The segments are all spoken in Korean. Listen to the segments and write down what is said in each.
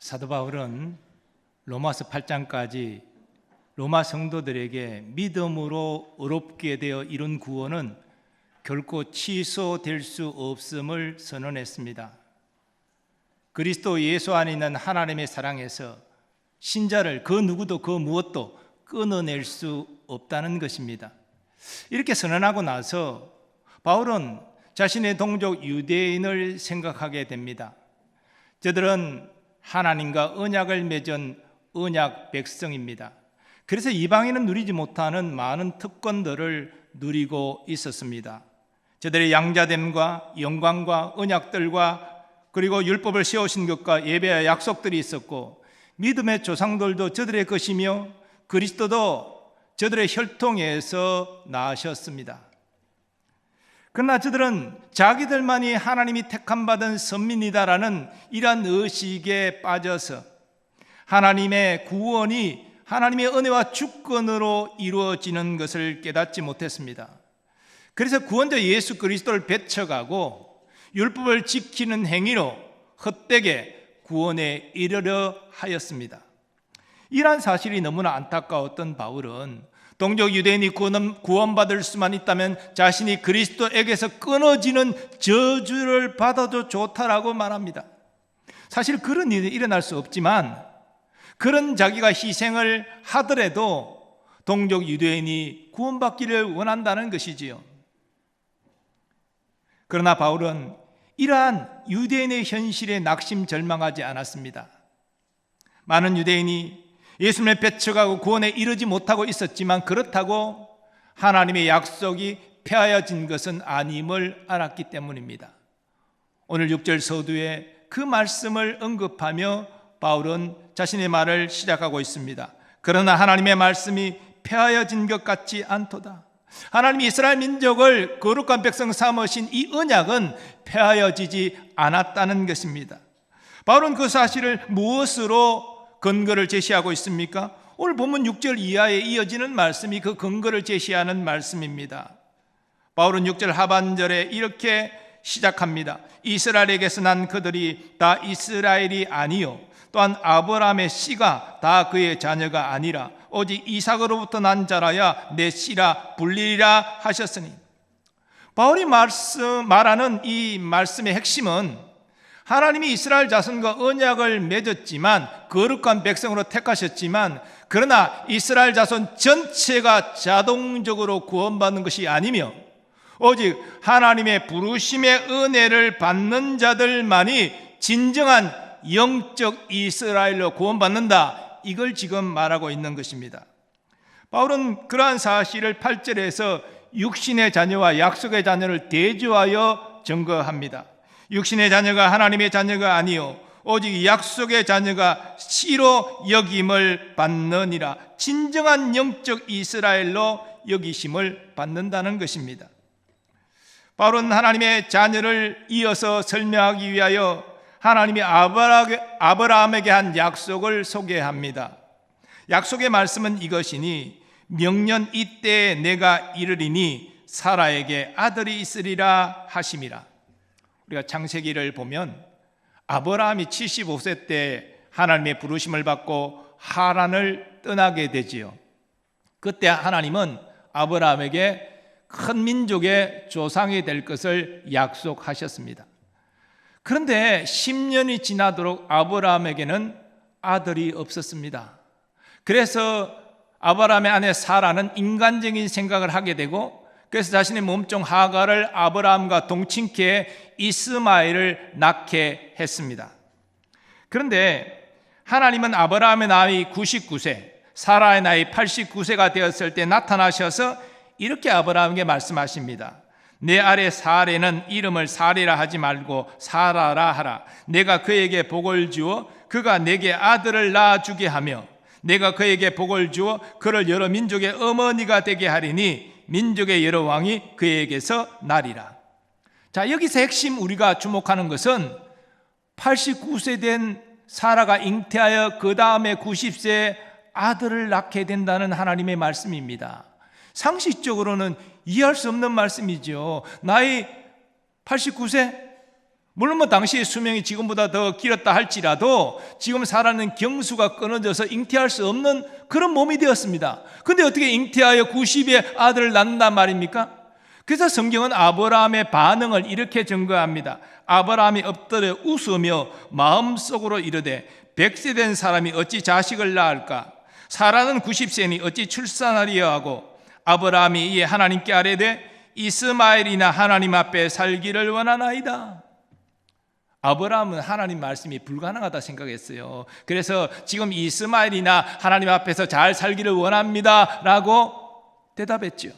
사도 바울은 로마서 8장까지 로마 성도들에게 믿음으로 의롭게 되어 이룬 구원은 결코 취소될 수 없음을 선언했습니다. 그리스도 예수 안에 있는 하나님의 사랑에서 신자를 그 누구도 그 무엇도 끊어낼 수 없다는 것입니다. 이렇게 선언하고 나서 바울은 자신의 동족 유대인을 생각하게 됩니다. 저들은 하나님과 언약을 맺은 언약 백성입니다. 그래서 이방인은 누리지 못하는 많은 특권들을 누리고 있었습니다. 저들의 양자됨과 영광과 언약들과 그리고 율법을 세우신 것과 예배와 약속들이 있었고, 믿음의 조상들도 저들의 것이며 그리스도도 저들의 혈통에서 나셨습니다. 그러나 저들은 자기들만이 하나님이 택함받은 선민이다라는 이러한 의식에 빠져서 하나님의 구원이 하나님의 은혜와 주권으로 이루어지는 것을 깨닫지 못했습니다. 그래서 구원자 예수 그리스도를 배척하고 율법을 지키는 행위로 헛되게 구원에 이르려 하였습니다. 이러한 사실이 너무나 안타까웠던 바울은 동족 유대인이 구원받을 수만 있다면 자신이 그리스도에게서 끊어지는 저주를 받아도 좋다라고 말합니다. 사실 그런 일이 일어날 수 없지만 그런 자기가 희생을 하더라도 동족 유대인이 구원받기를 원한다는 것이지요. 그러나 바울은 이러한 유대인의 현실에 낙심절망하지 않았습니다. 많은 유대인이 예수님을 배척하고 구원에 이르지 못하고 있었지만 그렇다고 하나님의 약속이 폐하여진 것은 아님을 알았기 때문입니다. 오늘 6절 서두에 그 말씀을 언급하며 바울은 자신의 말을 시작하고 있습니다. 그러나 하나님의 말씀이 폐하여진 것 같지 않도다. 하나님이 이스라엘 민족을 거룩한 백성 삼으신 이 언약은 폐하여지지 않았다는 것입니다. 바울은 그 사실을 무엇으로 근거를 제시하고 있습니까? 오늘 본문 6절 이하에 이어지는 말씀이 그 근거를 제시하는 말씀입니다. 바울은 6절 하반절에 이렇게 시작합니다. 이스라엘에게서 난 그들이 다 이스라엘이 아니요 또한 아브라함의 씨가 다 그의 자녀가 아니라 오직 이삭으로부터 난 자라야 내 씨라 불리리라 하셨으니, 바울이 말하는 이 말씀의 핵심은 하나님이 이스라엘 자손과 언약을 맺었지만 거룩한 백성으로 택하셨지만 그러나 이스라엘 자손 전체가 자동적으로 구원받는 것이 아니며 오직 하나님의 부르심의 은혜를 받는 자들만이 진정한 영적 이스라엘로 구원받는다, 이걸 지금 말하고 있는 것입니다. 바울은 그러한 사실을 8절에서 육신의 자녀와 약속의 자녀를 대조하여 증거합니다. 육신의 자녀가 하나님의 자녀가 아니요 오직 약속의 자녀가 씨로 여김을 받느니라, 진정한 영적 이스라엘로 여기심을 받는다는 것입니다. 바울은 하나님의 자녀를 이어서 설명하기 위하여 하나님이 아브라함에게 한 약속을 소개합니다. 약속의 말씀은 이것이니 명년 이때에 내가 이르리니 사라에게 아들이 있으리라 하심이라. 우리가 창세기를 보면 아브라함이 75세 때 하나님의 부르심을 받고 하란을 떠나게 되지요. 그때 하나님은 아브라함에게 큰 민족의 조상이 될 것을 약속하셨습니다. 그런데 10년이 지나도록 아브라함에게는 아들이 없었습니다. 그래서 아브라함의 아내 사라는 인간적인 생각을 하게 되고 그래서 자신의 몸종 하갈을 아브라함과 동친케 이스마엘을 낳게 했습니다. 그런데 하나님은 아브라함의 나이 99세, 사라의 나이 89세가 되었을 때 나타나셔서 이렇게 아브라함에게 말씀하십니다. 내 아래 사레는 이름을 사레라 하지 말고 사라라 하라. 내가 그에게 복을 주어 그가 내게 아들을 낳아주게 하며 내가 그에게 복을 주어 그를 여러 민족의 어머니가 되게 하리니 민족의 여러 왕이 그에게서 나리라. 자, 여기서 핵심 우리가 주목하는 것은 89세 된 사라가 잉태하여 그 다음에 90세에 아들을 낳게 된다는 하나님의 말씀입니다. 상식적으로는 이해할 수 없는 말씀이죠. 나이 89세? 물론 당시의 수명이 지금보다 더 길었다 할지라도 지금 살아는 경수가 끊어져서 잉태할 수 없는 그런 몸이 되었습니다. 그런데 어떻게 잉태하여 90의 아들을 낳는단 말입니까? 그래서 성경은 아브라함의 반응을 이렇게 증거합니다. 아브라함이 엎드려 웃으며 마음속으로 이르되 100세 된 사람이 어찌 자식을 낳을까? 사라는 90세니 어찌 출산하리요 하고 아브라함이 이에 하나님께 아뢰되 이스마엘이나 하나님 앞에 살기를 원하나이다. 아브라함은 하나님 말씀이 불가능하다 생각했어요. 그래서 지금 이스마엘이나 하나님 앞에서 잘 살기를 원합니다 라고 대답했죠.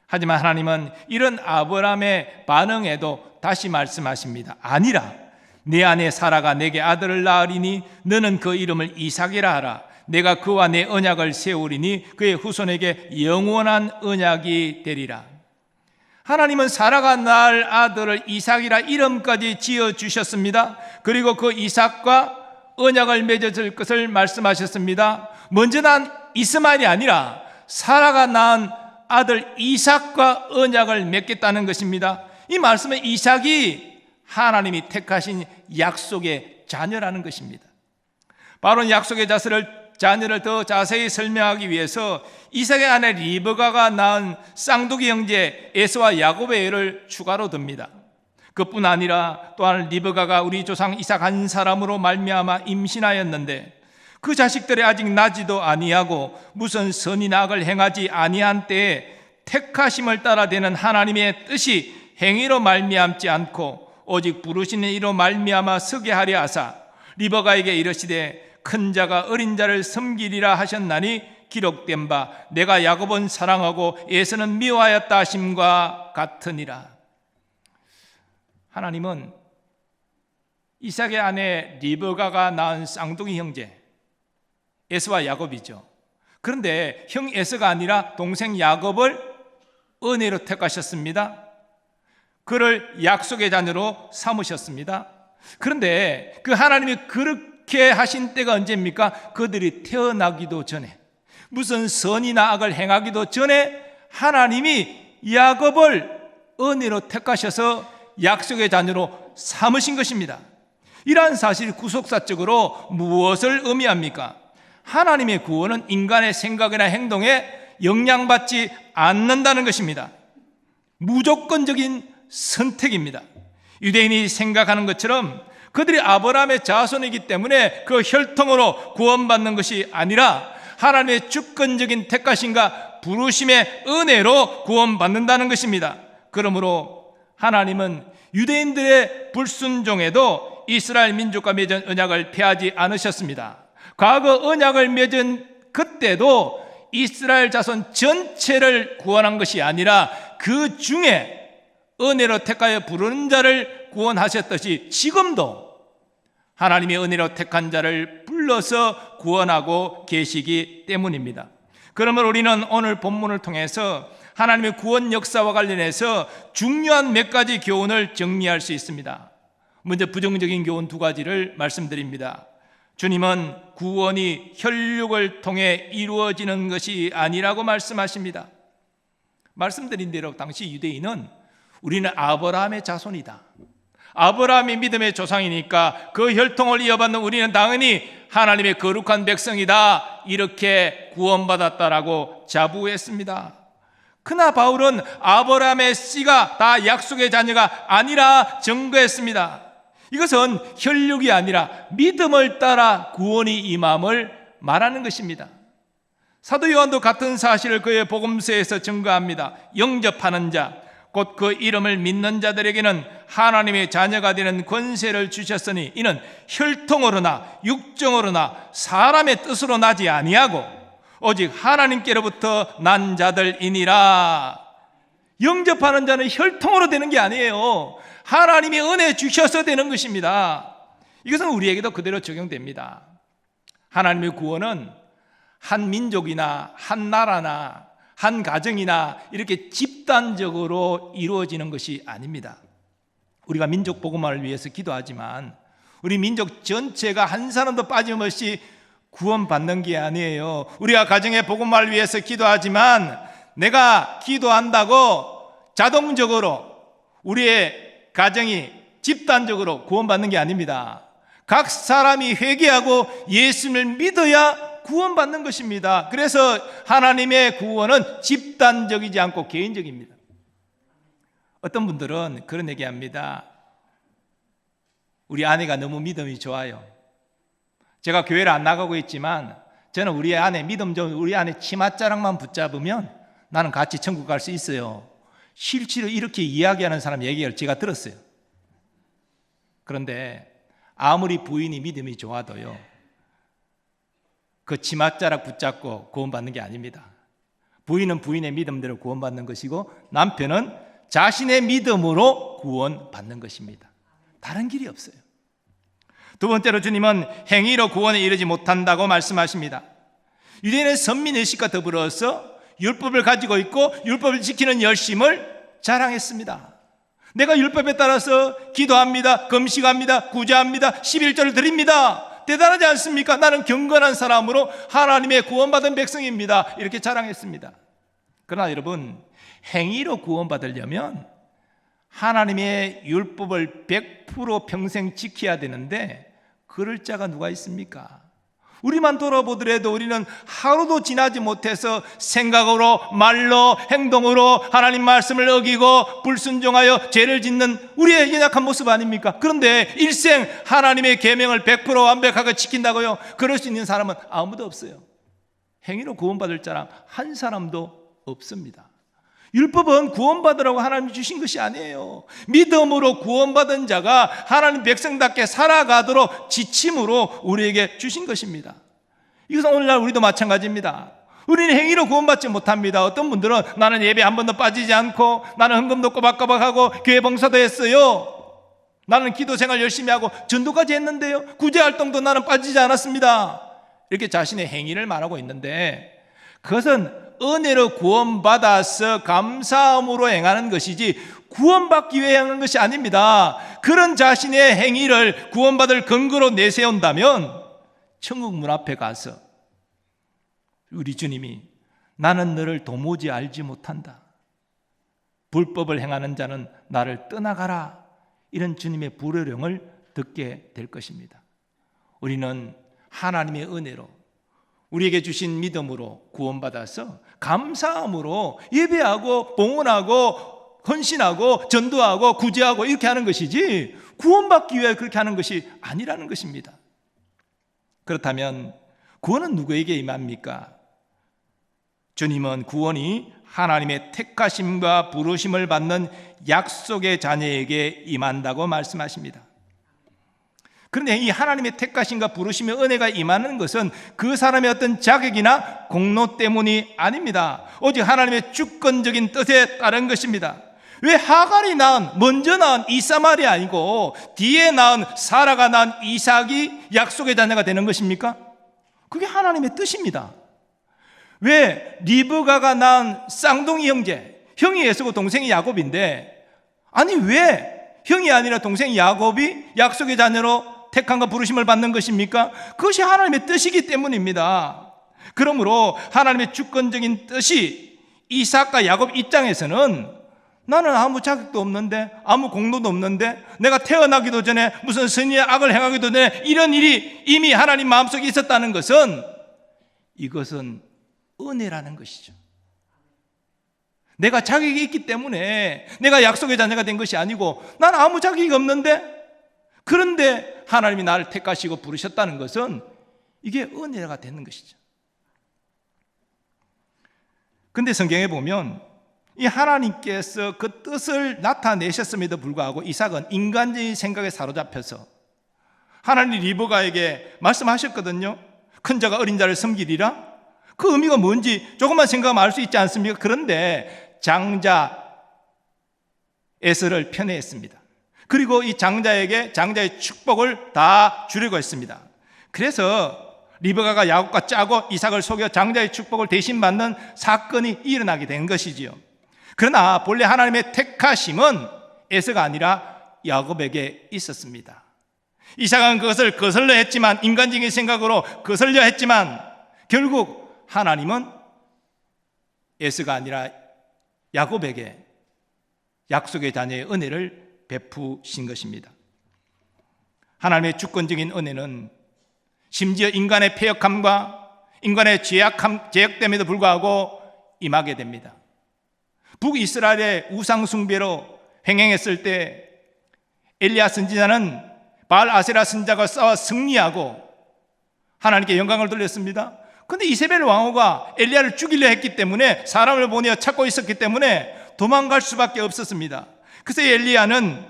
하지만 하나님은 이런 아브라함의 반응에도 다시 말씀하십니다. 아니라 내 아내 사라가 내게 아들을 낳으리니 너는 그 이름을 이삭이라 하라. 내가 그와 내 언약을 세우리니 그의 후손에게 영원한 언약이 되리라. 하나님은 사라가 낳을 아들을 이삭이라 이름까지 지어주셨습니다. 그리고 그 이삭과 언약을 맺어줄 것을 말씀하셨습니다. 먼저 난 이스마엘이 아니라 사라가 낳은 아들 이삭과 언약을 맺겠다는 것입니다. 이 말씀은 이삭이 하나님이 택하신 약속의 자녀라는 것입니다. 바로 약속의 자녀를 더 자세히 설명하기 위해서 이삭의 아내 리브가가 낳은 쌍둥이 형제 에서와 야곱의 애를 추가로 듭니다. 그뿐 아니라 또한 리브가가 우리 조상 이삭 한 사람으로 말미암아 임신하였는데 그 자식들이 아직 나지도 아니하고 무슨 선이나 악을 행하지 아니한 때에 택하심을 따라 되는 하나님의 뜻이 행위로 말미암지 않고 오직 부르시는 이로 말미암아 서게 하려 하사 리브가에게 이르시되 큰 자가 어린 자를 섬기리라 하셨나니 기록된 바 내가 야곱은 사랑하고 에서는 미워하였다 하심과 같으니라. 하나님은 이삭의 아내 리브가가 낳은 쌍둥이 형제 에서와 야곱이죠. 그런데 형 에서가 아니라 동생 야곱을 은혜로 택하셨습니다. 그를 약속의 자녀로 삼으셨습니다. 그런데 그 하나님이 그렇게 하신 때가 언제입니까? 그들이 태어나기도 전에, 무슨 선이나 악을 행하기도 전에 하나님이 야곱을 은혜로 택하셔서 약속의 자녀로 삼으신 것입니다. 이러한 사실이 구속사적으로 무엇을 의미합니까? 하나님의 구원은 인간의 생각이나 행동에 영향받지 않는다는 것입니다. 무조건적인 선택입니다. 유대인이 생각하는 것처럼 그들이 아브라함의 자손이기 때문에 그 혈통으로 구원받는 것이 아니라 하나님의 주권적인 택하심과 부르심의 은혜로 구원받는다는 것입니다. 그러므로 하나님은 유대인들의 불순종에도 이스라엘 민족과 맺은 언약을 폐하지 않으셨습니다. 과거 언약을 맺은 그때도 이스라엘 자손 전체를 구원한 것이 아니라 그 중에 은혜로 택하여 부르는 자를 구원하셨듯이 지금도 하나님의 은혜로 택한 자를 불러서 구원하고 계시기 때문입니다. 그러면 우리는 오늘 본문을 통해서 하나님의 구원 역사와 관련해서 중요한 몇 가지 교훈을 정리할 수 있습니다. 먼저 부정적인 교훈 두 가지를 말씀드립니다. 주님은 구원이 혈육을 통해 이루어지는 것이 아니라고 말씀하십니다. 말씀드린 대로 당시 유대인은 우리는 아브라함의 자손이다, 아브라함이 믿음의 조상이니까 그 혈통을 이어받는 우리는 당연히 하나님의 거룩한 백성이다, 이렇게 구원받았다라고 자부했습니다. 그러나 바울은 아브라함의 씨가 다 약속의 자녀가 아니라 증거했습니다. 이것은 혈육이 아니라 믿음을 따라 구원이 임함을 말하는 것입니다. 사도 요한도 같은 사실을 그의 복음서에서 증거합니다. 영접하는 자, 곧 그 이름을 믿는 자들에게는 하나님의 자녀가 되는 권세를 주셨으니 이는 혈통으로나 육정으로나 사람의 뜻으로 나지 아니하고 오직 하나님께로부터 난 자들이니라. 영접하는 자는 혈통으로 되는 게 아니에요. 하나님이 은혜 주셔서 되는 것입니다. 이것은 우리에게도 그대로 적용됩니다. 하나님의 구원은 한 민족이나 한 나라나 한 가정이나 이렇게 집단적으로 이루어지는 것이 아닙니다. 우리가 민족 복음화를 위해서 기도하지만 우리 민족 전체가 한 사람도 빠짐없이 구원받는 게 아니에요. 우리가 가정의 복음화를 위해서 기도하지만 내가 기도한다고 자동적으로 우리의 가정이 집단적으로 구원받는 게 아닙니다. 각 사람이 회개하고 예수님을 믿어야 구원받는 것입니다. 그래서 하나님의 구원은 집단적이지 않고 개인적입니다. 어떤 분들은 그런 얘기합니다. 우리 아내가 너무 믿음이 좋아요. 제가 교회를 안 나가고 있지만 저는 우리 아내 믿음 좋은 우리 아내 치맛자락만 붙잡으면 나는 같이 천국 갈 수 있어요. 실제로 이렇게 이야기하는 사람 얘기를 제가 들었어요. 그런데 아무리 부인이 믿음이 좋아도요, 그 치맛자락 붙잡고 구원받는 게 아닙니다. 부인은 부인의 믿음대로 구원받는 것이고 남편은 자신의 믿음으로 구원받는 것입니다. 다른 길이 없어요. 두 번째로 주님은 행위로 구원에 이르지 못한다고 말씀하십니다. 유대인의 선민의식과 더불어서 율법을 가지고 있고 율법을 지키는 열심을 자랑했습니다. 내가 율법에 따라서 기도합니다, 금식합니다, 구제합니다, 11조를 드립니다. 대단하지 않습니까? 나는 경건한 사람으로 하나님의 구원받은 백성입니다. 이렇게 자랑했습니다. 그러나 여러분, 행위로 구원받으려면 하나님의 율법을 100% 평생 지켜야 되는데 그럴 자가 누가 있습니까? 우리만 돌아보더라도 우리는 하루도 지나지 못해서 생각으로, 말로, 행동으로 하나님 말씀을 어기고 불순종하여 죄를 짓는 우리의 연약한 모습 아닙니까? 그런데 일생 하나님의 계명을 100% 완벽하게 지킨다고요? 그럴 수 있는 사람은 아무도 없어요. 행위로 구원받을 자랑 한 사람도 없습니다. 율법은 구원받으라고 하나님이 주신 것이 아니에요. 믿음으로 구원받은 자가 하나님 백성답게 살아가도록 지침으로 우리에게 주신 것입니다. 이것은 오늘날 우리도 마찬가지입니다. 우리는 행위로 구원받지 못합니다. 어떤 분들은 나는 예배 한 번도 빠지지 않고 나는 헌금도 꼬박꼬박하고 교회 봉사도 했어요. 나는 기도 생활 열심히 하고 전도까지 했는데요, 구제활동도 나는 빠지지 않았습니다. 이렇게 자신의 행위를 말하고 있는데 그것은 은혜로 구원받아서 감사함으로 행하는 것이지 구원받기 위해 행하는 것이 아닙니다. 그런 자신의 행위를 구원받을 근거로 내세운다면 천국 문 앞에 가서 우리 주님이 나는 너를 도무지 알지 못한다, 불법을 행하는 자는 나를 떠나가라, 이런 주님의 불호령을 듣게 될 것입니다. 우리는 하나님의 은혜로 우리에게 주신 믿음으로 구원받아서 감사함으로 예배하고 봉헌하고 헌신하고 전도하고 구제하고 이렇게 하는 것이지 구원받기 위해 그렇게 하는 것이 아니라는 것입니다. 그렇다면 구원은 누구에게 임합니까? 주님은 구원이 하나님의 택하심과 부르심을 받는 약속의 자녀에게 임한다고 말씀하십니다. 그런데 이 하나님의 택하심과 부르심의 은혜가 임하는 것은 그 사람의 어떤 자격이나 공로 때문이 아닙니다. 오직 하나님의 주권적인 뜻에 따른 것입니다. 왜 하갈이 먼저 낳은 이스마엘이 아니고 뒤에 낳은 사라가 낳은 이삭이 약속의 자녀가 되는 것입니까? 그게 하나님의 뜻입니다. 왜 리브가가 낳은 쌍둥이 형제, 형이 에서고 동생이 야곱인데, 아니 왜 형이 아니라 동생 야곱이 약속의 자녀로 택함과 부르심을 받는 것입니까? 그것이 하나님의 뜻이기 때문입니다. 그러므로 하나님의 주권적인 뜻이 이삭과 야곱 입장에서는 나는 아무 자격도 없는데, 아무 공로도 없는데, 내가 태어나기도 전에 무슨 선의의 악을 행하기도 전에 이런 일이 이미 하나님 마음속에 있었다는 것은, 이것은 은혜라는 것이죠. 내가 자격이 있기 때문에 내가 약속의 자녀가 된 것이 아니고 나는 아무 자격이 없는데, 그런데 하나님이 나를 택하시고 부르셨다는 것은 이게 은혜가 되는 것이죠. 그런데 성경에 보면 이 하나님께서 그 뜻을 나타내셨음에도 불구하고 이삭은 인간적인 생각에 사로잡혀서 하나님 리브가에게 말씀하셨거든요. 큰 자가 어린 자를 섬기리라. 그 의미가 뭔지 조금만 생각하면 알 수 있지 않습니까? 그런데 장자 에서를 편애했습니다. 그리고 이 장자에게 장자의 축복을 다 주려고 했습니다. 그래서 리브가가 야곱과 짜고 이삭을 속여 장자의 축복을 대신 받는 사건이 일어나게 된 것이지요. 그러나 본래 하나님의 택하심은 에서가 아니라 야곱에게 있었습니다. 이삭은 그것을 거슬려 했지만, 인간적인 생각으로 거슬려 했지만 결국 하나님은 에서가 아니라 야곱에게 약속의 자녀의 은혜를 베푸신 것입니다. 하나님의 주권적인 은혜는 심지어 인간의 패역함과 인간의 죄악됨에도 불구하고 임하게 됩니다. 북이스라엘의 우상 숭배로 횡행했을 때 엘리야 선지자는 바알 아세라 선지자가 싸워 승리하고 하나님께 영광을 돌렸습니다. 그런데 이세벨 왕후가 엘리야를 죽이려 했기 때문에 사람을 보내어 찾고 있었기 때문에 도망갈 수밖에 없었습니다. 그래서 엘리야는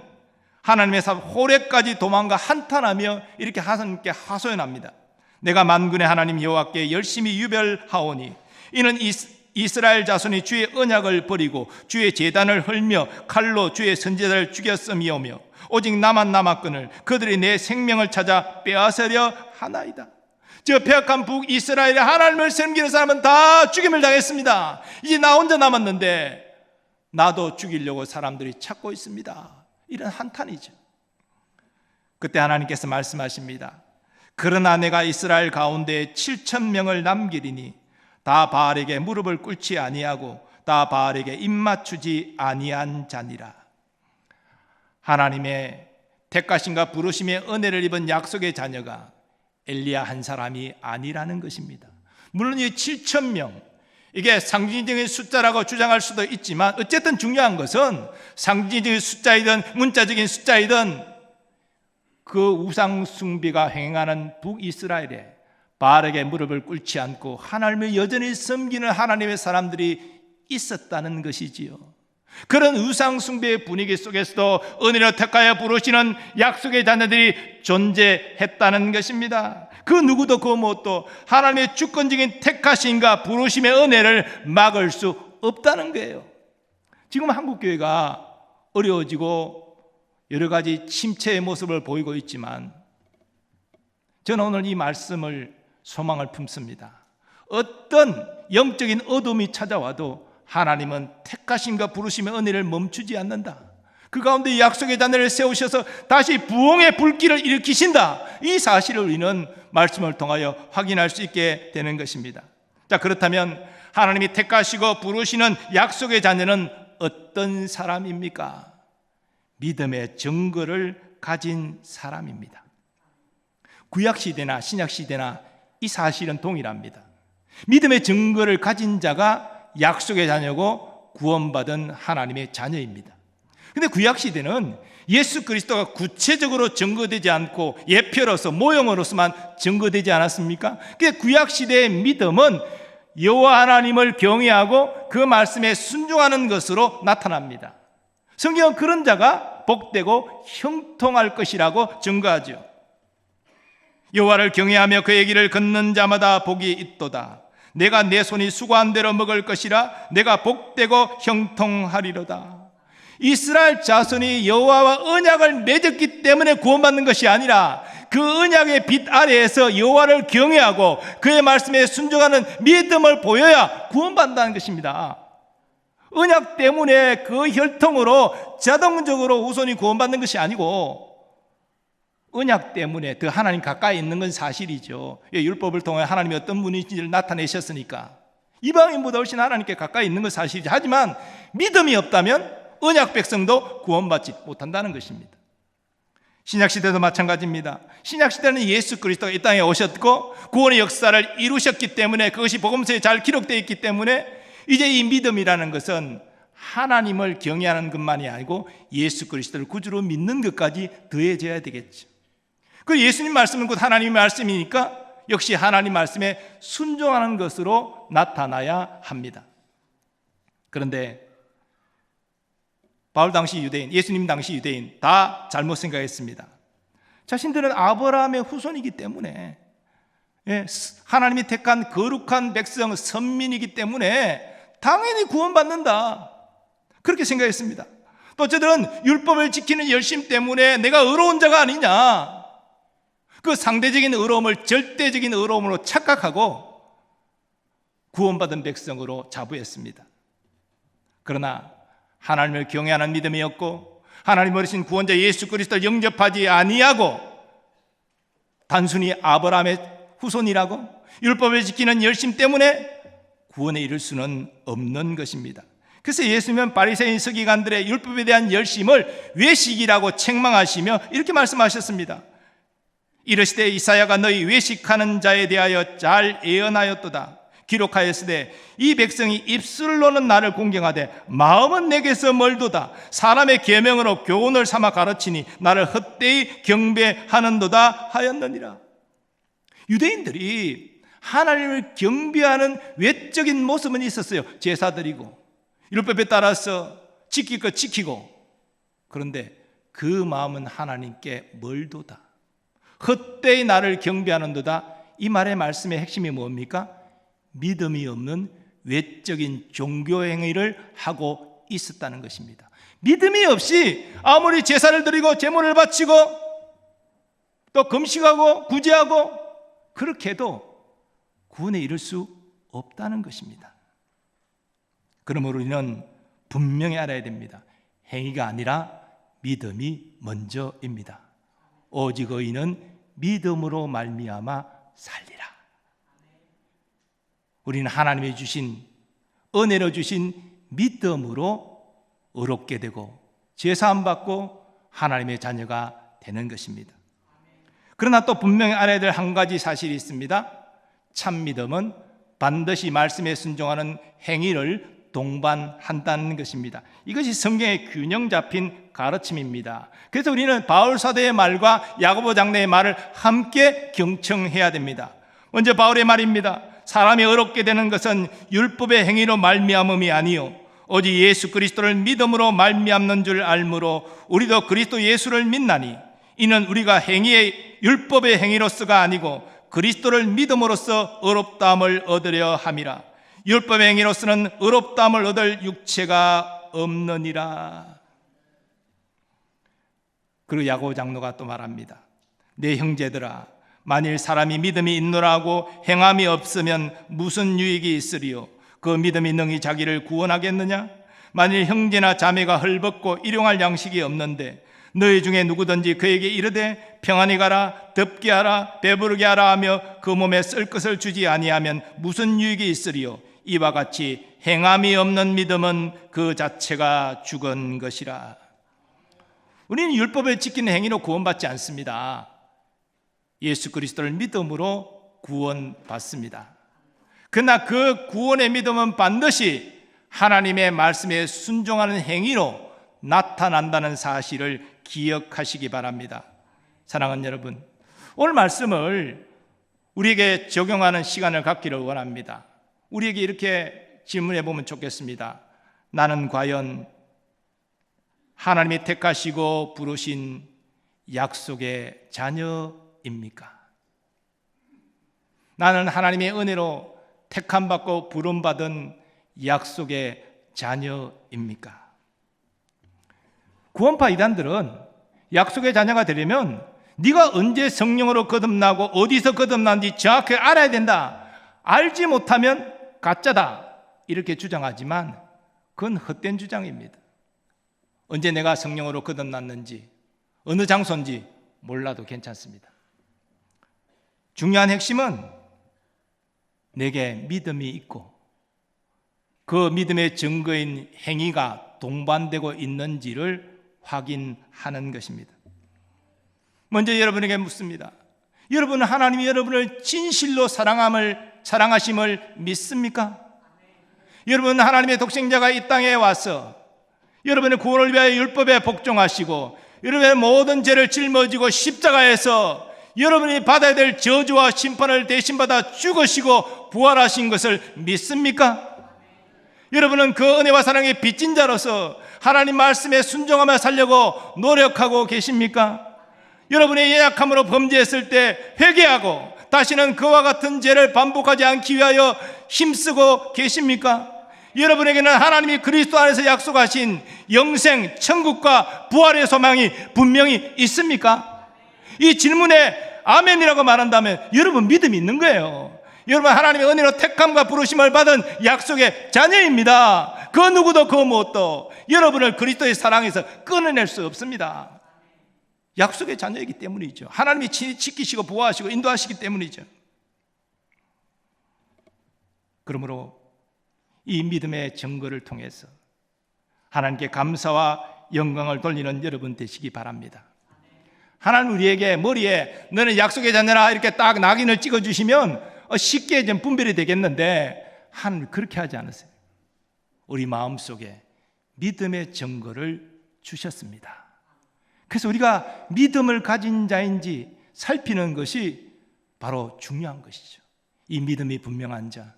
하나님의 삽 호렙까지 도망가 한탄하며 이렇게 하나님께 하소연합니다. 내가 만군의 하나님 여호와께 열심히 유별하오니 이는 이스라엘 자손이 주의 언약을 버리고 주의 제단을 헐며 칼로 주의 선지자를 죽였음이오며 오직 나만 남았거늘 그들이 내 생명을 찾아 빼앗으려 하나이다. 저 패역한 북이스라엘의 하나님을 섬기는 사람은 다 죽임을 당했습니다. 이제 나 혼자 남았는데 나도 죽이려고 사람들이 찾고 있습니다. 이런 한탄이죠. 그때 하나님께서 말씀하십니다. 그러나 내가 이스라엘 가운데 7,000명을 남기리니 다 바알에게 무릎을 꿇지 아니하고 다 바알에게 입맞추지 아니한 자니라. 하나님의 택하심과 부르심의 은혜를 입은 약속의 자녀가 엘리야 한 사람이 아니라는 것입니다. 물론 이 7,000명, 이게 상징적인 숫자라고 주장할 수도 있지만 어쨌든 중요한 것은 상징적인 숫자이든 문자적인 숫자이든 그 우상 숭배가 행하는 북이스라엘에 바알에게 무릎을 꿇지 않고 하나님을 여전히 섬기는 하나님의 사람들이 있었다는 것이지요. 그런 우상 숭배의 분위기 속에서도 은혜로 택하여 부르시는 약속의 자녀들이 존재했다는 것입니다. 그 누구도 그 무엇도 하나님의 주권적인 택하심과 부르심의 은혜를 막을 수 없다는 거예요. 지금 한국교회가 어려워지고 여러 가지 침체의 모습을 보이고 있지만 저는 오늘 이 말씀을 소망을 품습니다. 어떤 영적인 어둠이 찾아와도 하나님은 택하심과 부르심의 은혜를 멈추지 않는다. 그 가운데 약속의 자녀를 세우셔서 다시 부흥의 불길을 일으키신다. 이 사실을 우리는 말씀을 통하여 확인할 수 있게 되는 것입니다. 자, 그렇다면 하나님이 택하시고 부르시는 약속의 자녀는 어떤 사람입니까? 믿음의 증거를 가진 사람입니다. 구약시대나 신약시대나 이 사실은 동일합니다. 믿음의 증거를 가진 자가 약속의 자녀고 구원받은 하나님의 자녀입니다. 그런데 구약시대는 예수 그리스도가 구체적으로 증거되지 않고 예표로서 모형으로서만 증거되지 않았습니까? 그래서 구약시대의 믿음은 여호와 하나님을 경외하고 그 말씀에 순종하는 것으로 나타납니다. 성경은 그런 자가 복되고 형통할 것이라고 증거하죠. 여호와를 경외하며 그의 길을 걷는 자마다 복이 있도다. 내가 내 손이 수고한 대로 먹을 것이라. 내가 복되고 형통하리로다. 이스라엘 자손이 여호와와 언약을 맺었기 때문에 구원받는 것이 아니라 그 언약의 빛 아래에서 여호와를 경외하고 그의 말씀에 순종하는 믿음을 보여야 구원받는다는 것입니다. 언약 때문에 그 혈통으로 자동적으로 후손이 구원받는 것이 아니고 언약 때문에 더 하나님 가까이 있는 건 사실이죠. 율법을 통해 하나님이 어떤 분이신지를 나타내셨으니까 이방인보다 훨씬 하나님께 가까이 있는 건 사실이죠. 하지만 믿음이 없다면 언약 백성도 구원받지 못한다는 것입니다. 신약시대도 마찬가지입니다. 신약시대는 예수 그리스도가 이 땅에 오셨고 구원의 역사를 이루셨기 때문에 그것이 복음서에 잘 기록되어 있기 때문에 이제 이 믿음이라는 것은 하나님을 경외하는 것만이 아니고 예수 그리스도를 구주로 믿는 것까지 더해져야 되겠죠. 그 예수님 말씀은 곧 하나님의 말씀이니까 역시 하나님 말씀에 순종하는 것으로 나타나야 합니다. 그런데 바울 당시 유대인, 예수님 당시 유대인 다 잘못 생각했습니다. 자신들은 아브라함의 후손이기 때문에 하나님이 택한 거룩한 백성, 선민이기 때문에 당연히 구원받는다. 그렇게 생각했습니다. 또 저들은 율법을 지키는 열심 때문에 내가 의로운 자가 아니냐, 그 상대적인 의로움을 절대적인 의로움으로 착각하고 구원받은 백성으로 자부했습니다. 그러나 하나님을 경외하는 믿음이었고 하나님 어리신 구원자 예수 그리스도를 영접하지 아니하고 단순히 아브라함의 후손이라고 율법을 지키는 열심 때문에 구원에 이를 수는 없는 것입니다. 그래서 예수님은 바리새인 서기관들의 율법에 대한 열심을 외식이라고 책망하시며 이렇게 말씀하셨습니다. 이르시되 이사야가 너희 외식하는 자에 대하여 잘 예언하였도다. 기록하였으되 이 백성이 입술로는 나를 공경하되 마음은 내게서 멀도다. 사람의 계명으로 교훈을 삼아 가르치니 나를 헛되이 경배하는도다 하였느니라. 유대인들이 하나님을 경배하는 외적인 모습은 있었어요. 제사 드리고 율법에 따라서 지킬 것 지키고, 그런데 그 마음은 하나님께 멀도다. 헛되이 나를 경배하는도다. 이 말의 말씀의 핵심이 뭡니까? 믿음이 없는 외적인 종교 행위를 하고 있었다는 것입니다. 믿음이 없이 아무리 제사를 드리고 제물을 바치고 또 금식하고 구제하고 그렇게 해도 구원에 이를 수 없다는 것입니다. 그러므로 우리는 분명히 알아야 됩니다. 행위가 아니라 믿음이 먼저입니다. 오직 의인은 믿음으로 말미암아 살리라. 우리는 하나님이 주신, 은혜로 주신 믿음으로 의롭게 되고 죄사함 받고 하나님의 자녀가 되는 것입니다. 그러나 또 분명히 알아야 될 한 가지 사실이 있습니다. 참 믿음은 반드시 말씀에 순종하는 행위를 동반한다는 것입니다. 이것이 성경의 균형 잡힌 가르침입니다. 그래서 우리는 바울 사도의 말과 야고보 장로의 말을 함께 경청해야 됩니다. 먼저 바울의 말입니다. 사람이 의롭게 되는 것은 율법의 행위로 말미암음이 아니요 오직 예수 그리스도를 믿음으로 말미암는 줄 알므로 우리도 그리스도 예수를 믿나니 이는 우리가 행위의 율법의 행위로서가 아니고 그리스도를 믿음으로써 의롭다함을 얻으려 함이라. 율법의 행위로서는 의롭다함을 얻을 육체가 없느니라. 그리고 야고보 장로가 또 말합니다. 내 형제들아, 만일 사람이 믿음이 있노라 하고 행함이 없으면 무슨 유익이 있으리요? 그 믿음이 능히 자기를 구원하겠느냐? 만일 형제나 자매가 헐벗고 일용할 양식이 없는데 너희 중에 누구든지 그에게 이르되 평안히 가라, 덥게 하라, 배부르게 하라 하며 그 몸에 쓸 것을 주지 아니하면 무슨 유익이 있으리요? 이와 같이 행함이 없는 믿음은 그 자체가 죽은 것이라. 우리는 율법을 지키는 행위로 구원받지 않습니다. 예수 그리스도를 믿음으로 구원받습니다. 그러나 그 구원의 믿음은 반드시 하나님의 말씀에 순종하는 행위로 나타난다는 사실을 기억하시기 바랍니다. 사랑하는 여러분, 오늘 말씀을 우리에게 적용하는 시간을 갖기를 원합니다. 우리에게 이렇게 질문해 보면 좋겠습니다. 나는 과연 하나님이 택하시고 부르신 약속의 자녀입니까? 나는 하나님의 은혜로 택함받고 부름받은 약속의 자녀입니까? 구원파 이단들은 약속의 자녀가 되려면 네가 언제 성령으로 거듭나고 어디서 거듭난지 정확히 알아야 된다. 알지 못하면 가짜다. 이렇게 주장하지만 그건 헛된 주장입니다. 언제 내가 성령으로 거듭났는지 어느 장소인지 몰라도 괜찮습니다. 중요한 핵심은 내게 믿음이 있고 그 믿음의 증거인 행위가 동반되고 있는지를 확인하는 것입니다. 먼저 여러분에게 묻습니다. 여러분은 하나님이 여러분을 진실로 사랑하심을 믿습니까? 여러분은 하나님의 독생자가 이 땅에 와서 여러분의 구원을 위하여 율법에 복종하시고 여러분의 모든 죄를 짊어지고 십자가에서 여러분이 받아야 될 저주와 심판을 대신받아 죽으시고 부활하신 것을 믿습니까? 여러분은 그 은혜와 사랑의 빚진 자로서 하나님 말씀에 순종하며 살려고 노력하고 계십니까? 여러분의 연약함으로 범죄했을 때 회개하고 다시는 그와 같은 죄를 반복하지 않기 위하여 힘쓰고 계십니까? 여러분에게는 하나님이 그리스도 안에서 약속하신 영생, 천국과 부활의 소망이 분명히 있습니까? 이 질문에 아멘이라고 말한다면 여러분 믿음이 있는 거예요. 여러분 하나님의 은혜로 택함과 부르심을 받은 약속의 자녀입니다. 그 누구도 그 무엇도 여러분을 그리스도의 사랑에서 끊어낼 수 없습니다. 약속의 자녀이기 때문이죠. 하나님이 지키시고 보호하시고 인도하시기 때문이죠. 그러므로 이 믿음의 증거를 통해서 하나님께 감사와 영광을 돌리는 여러분 되시기 바랍니다. 하나님 우리에게 머리에 너는 약속의 자녀라 이렇게 딱 낙인을 찍어주시면 쉽게 좀 분별이 되겠는데 하나님 그렇게 하지 않으세요. 우리 마음속에 믿음의 증거를 주셨습니다. 그래서 우리가 믿음을 가진 자인지 살피는 것이 바로 중요한 것이죠. 이 믿음이 분명한 자.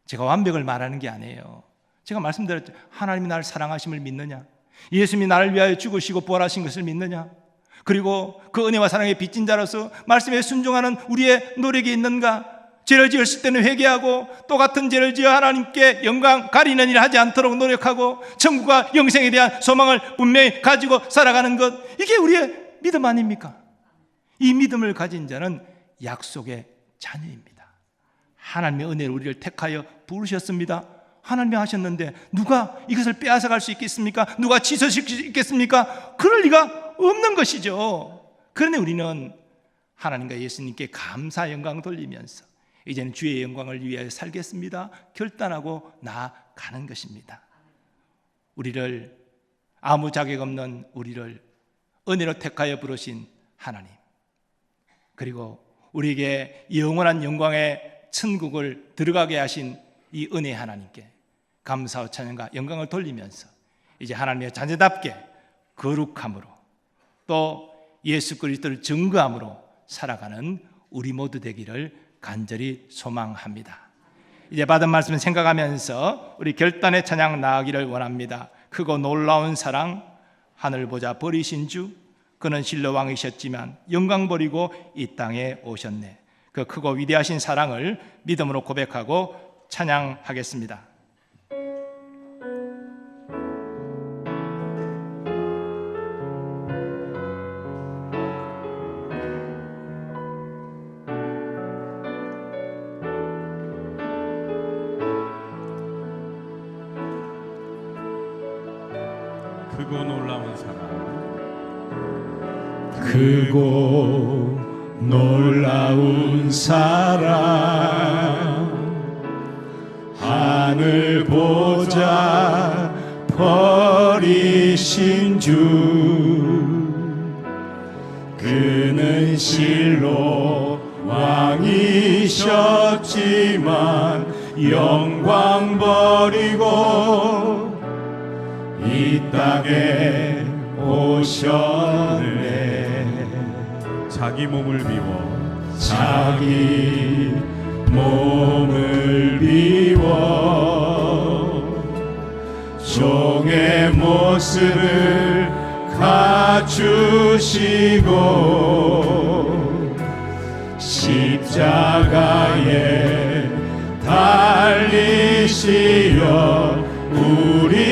제가 완벽을 말하는 게 아니에요. 제가 말씀드렸죠. 하나님이 나를 사랑하심을 믿느냐? 예수님이 나를 위하여 죽으시고 부활하신 것을 믿느냐? 그리고 그 은혜와 사랑의 빚진 자로서 말씀에 순종하는 우리의 노력이 있는가? 죄를 지었을 때는 회개하고 또 같은 죄를 지어 하나님께 영광 가리는 일 하지 않도록 노력하고 천국과 영생에 대한 소망을 분명히 가지고 살아가는 것, 이게 우리의 믿음 아닙니까? 이 믿음을 가진 자는 약속의 자녀입니다. 하나님의 은혜로 우리를 택하여 부르셨습니다. 하나님이 하셨는데 누가 이것을 빼앗아갈 수 있겠습니까? 누가 취소시킬 수 있겠습니까? 그럴 리가 없는 것이죠. 그런데 우리는 하나님과 예수님께 감사 영광 돌리면서 이제는 주의 영광을 위하여 살겠습니다 결단하고 나아가는 것입니다. 우리를, 아무 자격 없는 우리를 은혜로 택하여 부르신 하나님, 그리고 우리에게 영원한 영광의 천국을 들어가게 하신 이 은혜 하나님께 감사와 찬양과 영광을 돌리면서 이제 하나님의 자녀답게 거룩함으로 또 예수 그리스도를 증거함으로 살아가는 우리 모두 되기를 간절히 소망합니다. 이제 받은 말씀을 생각하면서 우리 결단의 찬양 나아가기를 원합니다. 크고 놀라운 사랑, 하늘 보자 버리신 주, 그는 실로 왕이셨지만 영광 버리고 이 땅에 오셨네. 그 크고 위대하신 사랑을 믿음으로 고백하고 찬양하겠습니다. 크고 놀라운 사랑, 크고 놀라운 사랑, 하늘 보자 버리신 주, 그는 실로 왕이셨지만 영광 버리고 이 땅에 오셨네. 자기 몸을 비워 자기 몸을 비워 종의 모습을 갖추시고 십자가에 달리시어 우리에게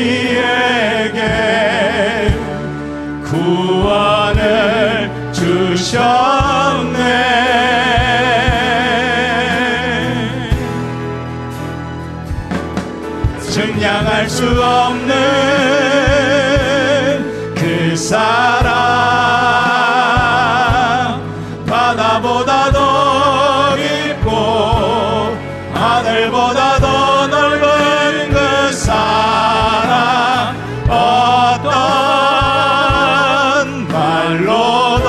구원을 주셨네. 증량할 수 없는 그 사랑, 바다보다 더 깊고 하늘보다 더 넓은 그 사랑, 어떤 말로도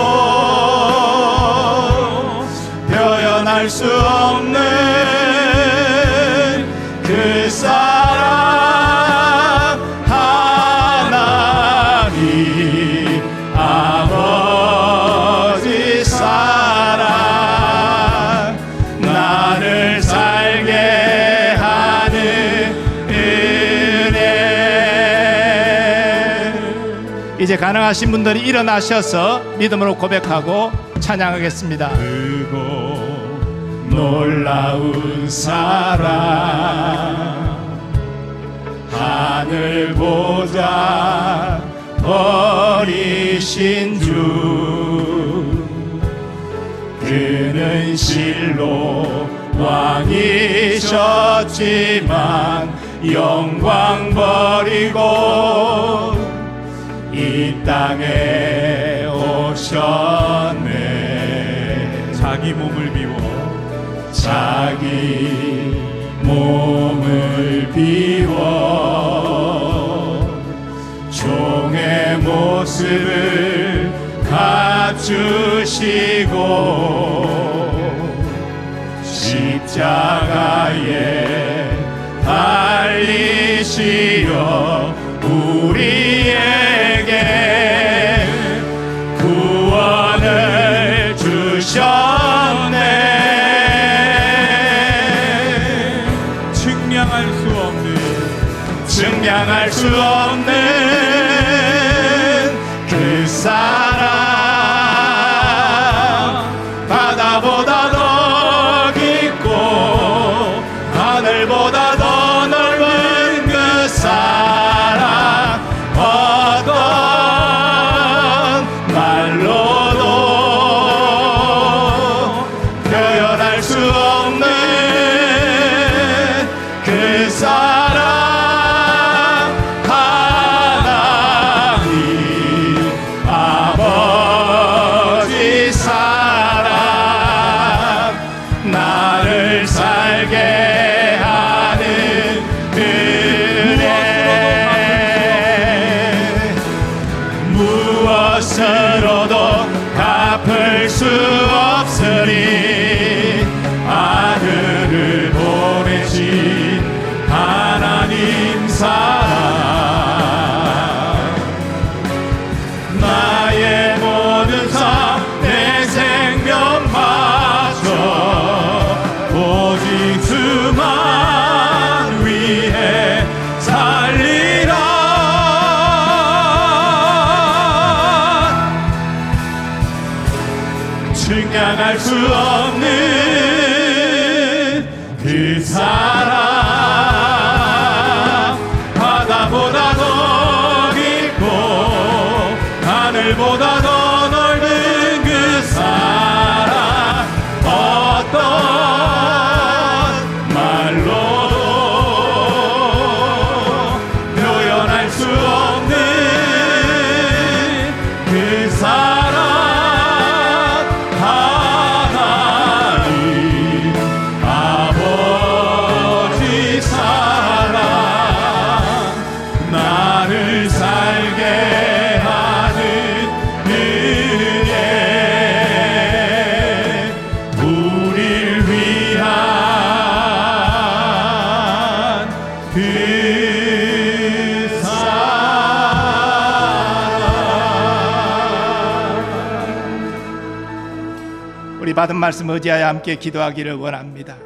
표현할 수 없는 그 사랑, 하나님 아버지 사랑, 나를 살게 하는 은혜. 이제 가능하신 분들이 일어나셔서 믿음으로 고백하고 찬양하겠습니다. 크고 놀라운 사랑, 하늘 보자 버리신 주, 그는 실로 왕이셨지만 영광 버리고 이 땅에 오셨네. 자기 몸을 비워 자기 몸을 비워 모습을 갖추시고 십자가에 달리시어 우리에게 구원을 주셨네. 증명할 수 없는 그 사랑, 바다보다 더 깊고 하늘보다 더 넓은 그 사랑, 어떤 말로도 표현할 수 없는 그 사랑, 하나님 아버지 사랑, 나를 살게 하는 은혜, 무엇으로도 갚을 수 없으리. 아들을 보내신 하나님 사랑, 나의 모든 삶, 내 생명마저 오직 주만 위해 살리라. 증량할 수 없는 그 사랑, 바다보다 더 깊고 하늘보다 더 넓은 그 사랑, 어떤 말로도 표현할 수 없는 그 사랑, 하나님 아버지 사랑, 나를 살게 하는 은혜, 우릴 위한 그 사랑. 우리 받은 말씀 의지하여 함께 기도하기를 원합니다.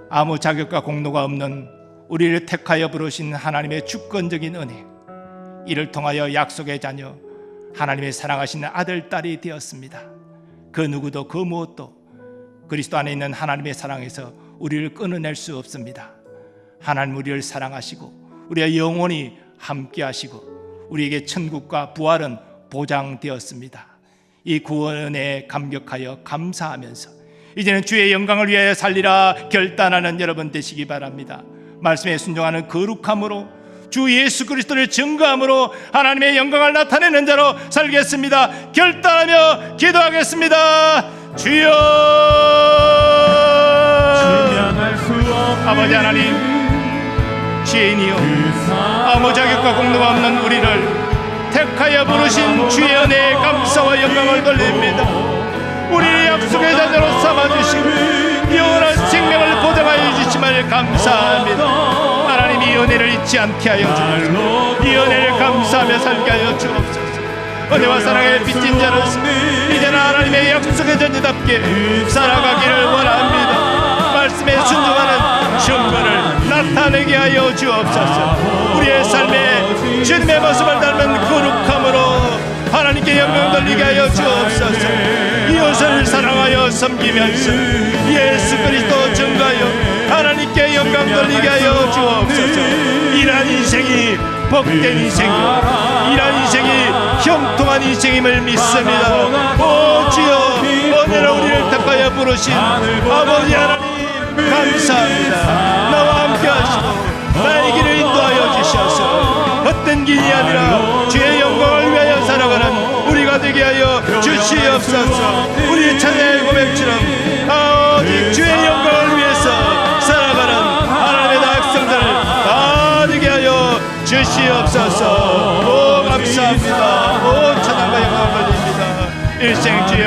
아무 자격과 공로가 없는 우리를 택하여 부르신 하나님의 주권적인 은혜, 이를 통하여 약속의 자녀, 하나님의 사랑하시는 아들, 딸이 되었습니다. 그 누구도 그 무엇도 그리스도 안에 있는 하나님의 사랑에서 우리를 끊어낼 수 없습니다. 하나님 우리를 사랑하시고 우리의 영원히 함께 하시고 우리에게 천국과 부활은 보장되었습니다. 이 구원에 감격하여 감사하면서 이제는 주의 영광을 위하여 살리라 결단하는 여러분 되시기 바랍니다. 말씀에 순종하는 거룩함으로, 주 예수 그리스도를 증거함으로 하나님의 영광을 나타내는 자로 살겠습니다. 결단하며 기도하겠습니다. 주여, 아버지 하나님, 죄인이요 아무 자격과 공로가 없는 우리를 택하여 부르신 주의 은혜에 감사와 영광을 돌립니다. 우리의 약속의 자녀로 삼아주시고 영원한 생명을 보장하여 주심을 감사합니다. 하나님, 이 은혜를 잊지 않게 하여 주옵소서. 이 은혜를 감사하며 살게 하여 주옵소서. 은혜와 사랑의 빚진 자로서 이제는 하나님의 약속의 자녀답게 살아가기를 원합니다. 말씀에 순종하는 증거를 나타내게 하여 주옵소서. 우리의 삶에 주님의 모습을 닮은 거룩함으로 하나님께 영광 돌리게 하여 주옵소서. 이웃을 사랑하여 섬기면서 예수 그리스도 증거하여 하나님께 영광 돌리게 하여 주옵소서. 이러한 인생이 복된 인생이요, 이러한 인생이 형통한 인생임을 믿습니다. 오 주여, 오늘 우리를 택하여 부르신 아버지 하나님 감사합니다. 나와 함께 하시고 나의 길을 인도하여 주셔서 헛된 길이 아니라 주의 영광을 위하여 살아가는 우리가 되게 하여 주시옵소서. 우리 찬양의 고백처럼 오직 주의 영광을 위해서 살아가는 하나님의 백성들 다 되게 하여 주시옵소서. 오 감사합니다. 오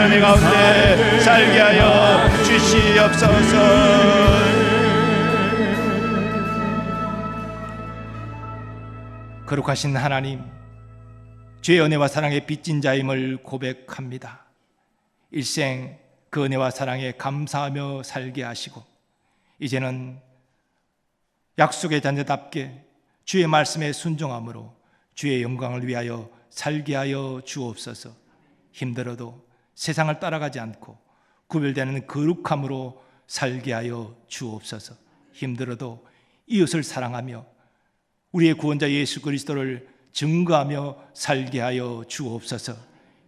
삶의 가운데 살게 하여 주시옵소서. 거룩하신 하나님, 주의 은혜와 사랑에 빚진 자임을 고백합니다. 일생 그 은혜와 사랑에 감사하며 살게 하시고 이제는 약속의 자녀답게 주의 말씀에 순종함으로 주의 영광을 위하여 살게 하여 주옵소서. 힘들어도 세상을 따라가지 않고 구별되는 거룩함으로 살게 하여 주옵소서. 힘들어도 이웃을 사랑하며 우리의 구원자 예수 그리스도를 증거하며 살게 하여 주옵소서.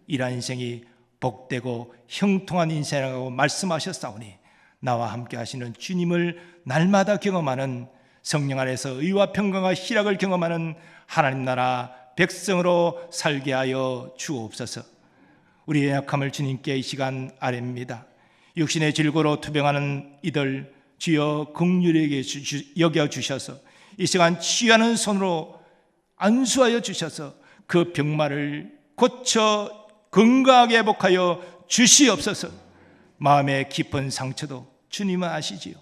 이러한 인생이 복되고 형통한 인생이라고 말씀하셨사오니 나와 함께 하시는 주님을 날마다 경험하는 성령 안에서 의와 평강과 희락을 경험하는 하나님 나라 백성으로 살게 하여 주옵소서. 우리의 약함을 주님께 이 시간 아뢰입니다. 육신의 질고로 투병하는 이들 주여 긍휼히 여겨주셔서 이 시간 취하는 손으로 안수하여 주셔서 그 병마를 고쳐 건강하게 회복하여 주시옵소서. 마음의 깊은 상처도 주님은 아시지요.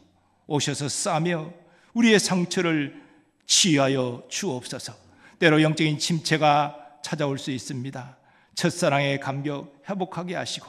오셔서 싸며 우리의 상처를 치유하여 주옵소서. 때로 영적인 침체가 찾아올 수 있습니다. 첫사랑의 감격 회복하게 하시고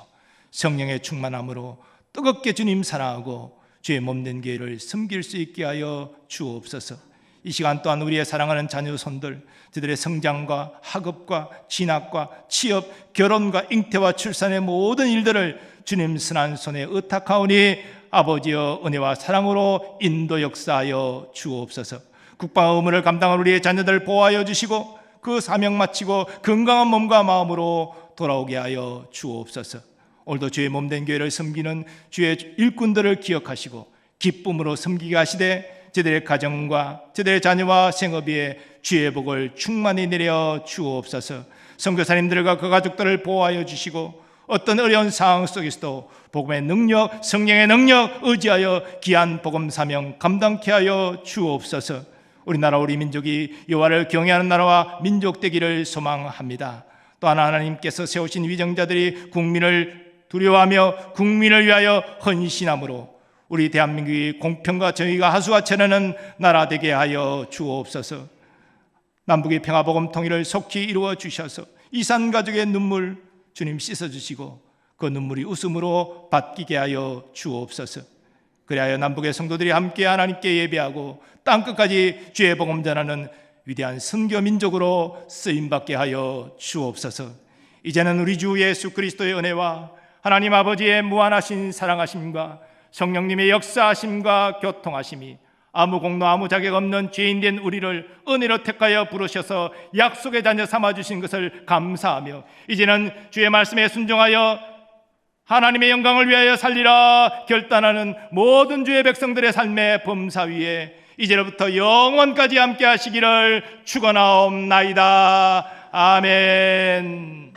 성령의 충만함으로 뜨겁게 주님 사랑하고 주의 몸된 교회를 섬길 수 있게 하여 주옵소서. 이 시간 또한 우리의 사랑하는 자녀 손들 그들의 성장과 학업과 진학과 취업, 결혼과 잉태와 출산의 모든 일들을 주님 선한 손에 의탁하오니 아버지여 은혜와 사랑으로 인도 역사하여 주옵소서. 국방 의무를 감당할 우리의 자녀들 보호하여 주시고 그 사명 마치고 건강한 몸과 마음으로 돌아오게 하여 주옵소서. 오늘도 주의 몸된 교회를 섬기는 주의 일꾼들을 기억하시고 기쁨으로 섬기게 하시되 저들의 가정과 저들의 자녀와 생업에 주의 복을 충만히 내려 주옵소서. 선교사님들과 그 가족들을 보호하여 주시고 어떤 어려운 상황 속에서도 복음의 능력, 성령의 능력 의지하여 귀한 복음 사명 감당케 하여 주옵소서. 우리나라 우리 민족이 여호와를 경외하는 나라와 민족 되기를 소망합니다. 또한 하나님께서 세우신 위정자들이 국민을 두려워하며 국민을 위하여 헌신함으로 우리 대한민국이 공평과 정의가 하수와 채나는 나라 되게 하여 주옵소서. 남북의 평화복음 통일을 속히 이루어 주셔서 이산 가족의 눈물 주님 씻어주시고 그 눈물이 웃음으로 바뀌게 하여 주옵소서. 그리하여 남북의 성도들이 함께 하나님께 예배하고 땅끝까지 주의 복음 전하는 위대한 선교 민족으로 쓰임받게 하여 주옵소서. 이제는 우리 주 예수 그리스도의 은혜와 하나님 아버지의 무한하신 사랑하심과 성령님의 역사하심과 교통하심이 아무 공로 아무 자격 없는 죄인된 우리를 은혜로 택하여 부르셔서 약속의 자녀 삼아주신 것을 감사하며 이제는 주의 말씀에 순종하여 하나님의 영광을 위하여 살리라 결단하는 모든 주의 백성들의 삶의 범사 위에 이제로부터 영원까지 함께 하시기를 축원하옵나이다. 아멘.